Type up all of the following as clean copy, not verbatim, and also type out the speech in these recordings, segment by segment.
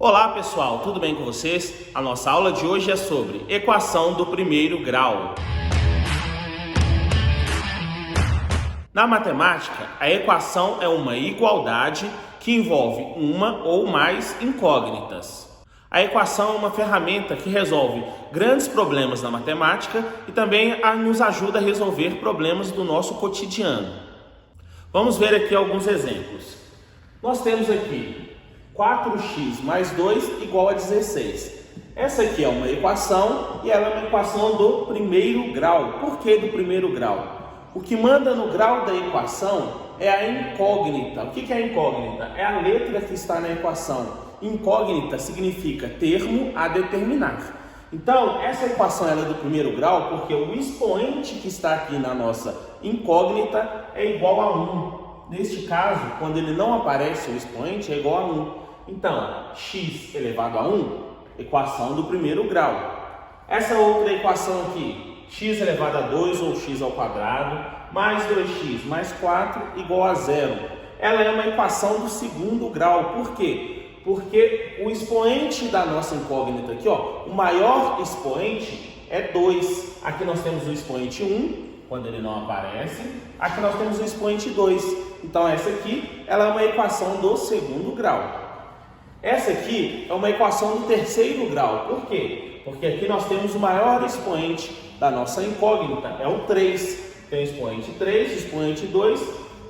Olá pessoal, tudo bem com vocês? A nossa aula de hoje é sobre equação do primeiro grau. Na matemática, a equação é uma igualdade que envolve uma ou mais incógnitas. A equação é uma ferramenta que resolve grandes problemas na matemática e também nos ajuda a resolver problemas do nosso cotidiano. Vamos ver aqui alguns exemplos. Nós temos aqui 4x mais 2 igual a 16. Essa aqui é uma equação e ela é uma equação do primeiro grau. Por que do primeiro grau? O que manda no grau da equação é a incógnita. O que é a incógnita? É a letra que está na equação. Incógnita significa termo a determinar. Então, essa equação ela é do primeiro grau porque o expoente que está aqui na nossa incógnita é igual a 1. Neste caso, quando ele não aparece o expoente, é igual a 1. Então, x elevado a 1, equação do primeiro grau. Essa outra equação aqui, x elevado a 2 ou x ao quadrado, mais 2x mais 4 igual a 0. Ela é uma equação do segundo grau. Por quê? Porque o expoente da nossa incógnita aqui, ó, o maior expoente é 2. Aqui nós temos o expoente 1, quando ele não aparece. Aqui nós temos o expoente 2. Então essa aqui, ela é uma equação do segundo grau. Essa aqui é uma equação do terceiro grau. Por quê? Porque aqui nós temos o maior expoente da nossa incógnita, é o 3. Tem o expoente 3, expoente 2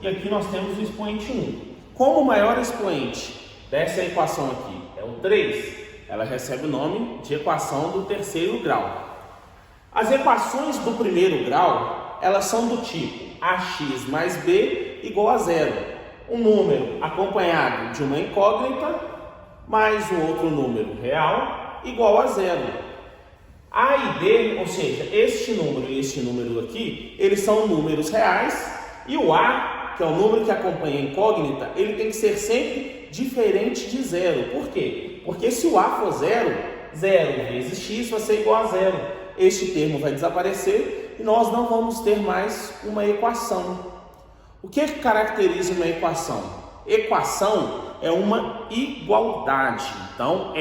e aqui nós temos o expoente 1. Como o maior expoente dessa equação aqui é o 3, ela recebe o nome de equação do terceiro grau. As equações do primeiro grau, elas são do tipo ax mais b igual a 0. Um número acompanhado de uma incógnita mais um outro número real igual a 0. A e B, ou seja, este número e este número aqui, eles são números reais e o A, que é o número que acompanha a incógnita, ele tem que ser sempre diferente de 0. Por quê? Porque se o A for 0, 0 vezes x vai ser igual a 0. Este termo vai desaparecer e nós não vamos ter mais uma equação. O que caracteriza uma equação? Equação é uma igualdade. Então,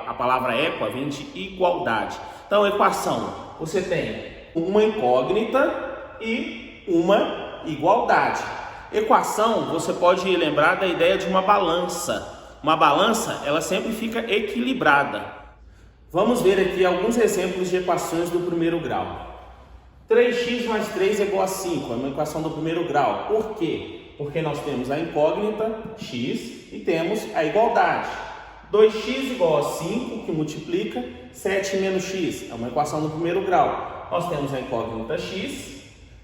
a palavra equa vem de igualdade. Então, equação, você tem uma incógnita e uma igualdade. Equação, você pode lembrar da ideia de uma balança. Uma balança, ela sempre fica equilibrada. Vamos ver aqui alguns exemplos de equações do primeiro grau. 3x mais 3 é igual a 5, é uma equação do primeiro grau. Por quê? Porque nós temos a incógnita, x, e temos a igualdade. 2x igual a 5, que multiplica 7 menos x, é uma equação do primeiro grau. Nós temos a incógnita x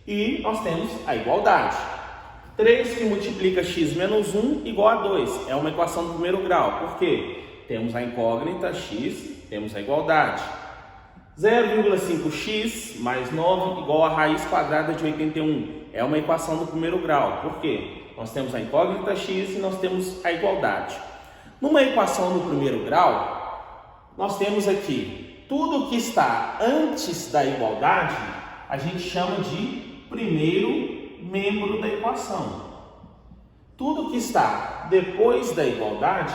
e nós temos a igualdade. 3 que multiplica x menos 1 igual a 2, é uma equação do primeiro grau. Por quê? Temos a incógnita x, temos a igualdade. 0,5x mais 9 igual a raiz quadrada de 81. É uma equação do primeiro grau. Por quê? Nós temos a incógnita x e nós temos a igualdade. Numa equação do primeiro grau, nós temos aqui tudo que está antes da igualdade, a gente chama de primeiro membro da equação. Tudo que está depois da igualdade,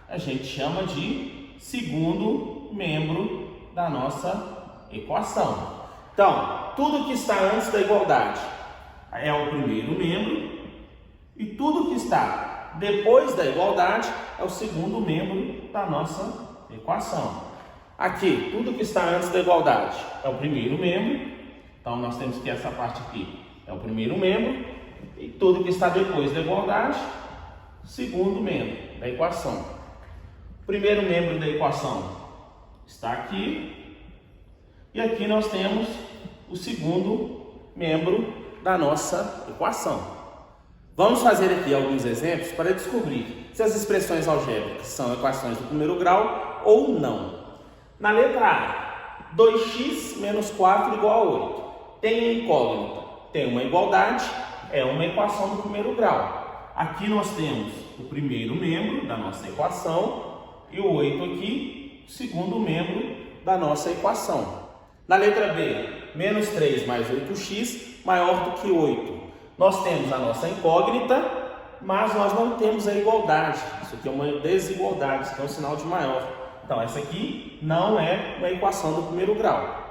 a gente chama de segundo membro da nossa equação. Então, tudo que está antes da igualdade é o primeiro membro e tudo que está depois da igualdade é o segundo membro da nossa equação. Aqui, tudo que está antes da igualdade é o primeiro membro, então nós temos que essa parte aqui é o primeiro membro e tudo que está depois da igualdade, segundo membro da equação. O primeiro membro da equação está aqui e aqui nós temos o segundo membro da nossa equação. Vamos fazer aqui alguns exemplos para descobrir se as expressões algébricas são equações do primeiro grau ou não. Na letra A, 2x menos 4 igual a 8. Tem incógnita, tem uma igualdade, é uma equação do primeiro grau. Aqui nós temos o primeiro membro da nossa equação e o 8 aqui, o segundo membro da nossa equação. Na letra B, menos 3 mais 8x maior do que 8. Nós temos a nossa incógnita mas nós não temos a igualdade. Isso aqui é uma desigualdade, isso aqui é um sinal de maior. Então, essa aqui não é uma equação do primeiro grau.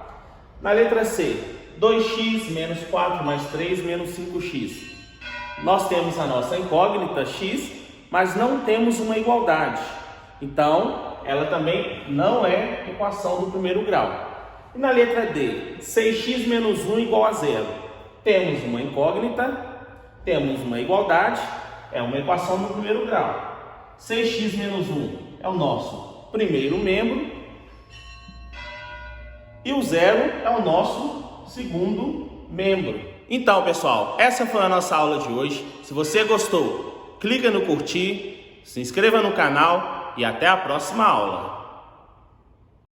Na letra C, 2x menos 4 mais 3 menos 5x. Nós temos a nossa incógnita x, mas não temos uma igualdade. Então, ela também não é equação do primeiro grau. E na letra D, 6x menos 1 igual a 0. Temos uma incógnita, temos uma igualdade, é uma equação do primeiro grau. 6x menos 1 é o nosso primeiro membro e o 0 é o nosso segundo membro. Então, pessoal, essa foi a nossa aula de hoje. Se você gostou, clica no curtir, se inscreva no canal e até a próxima aula.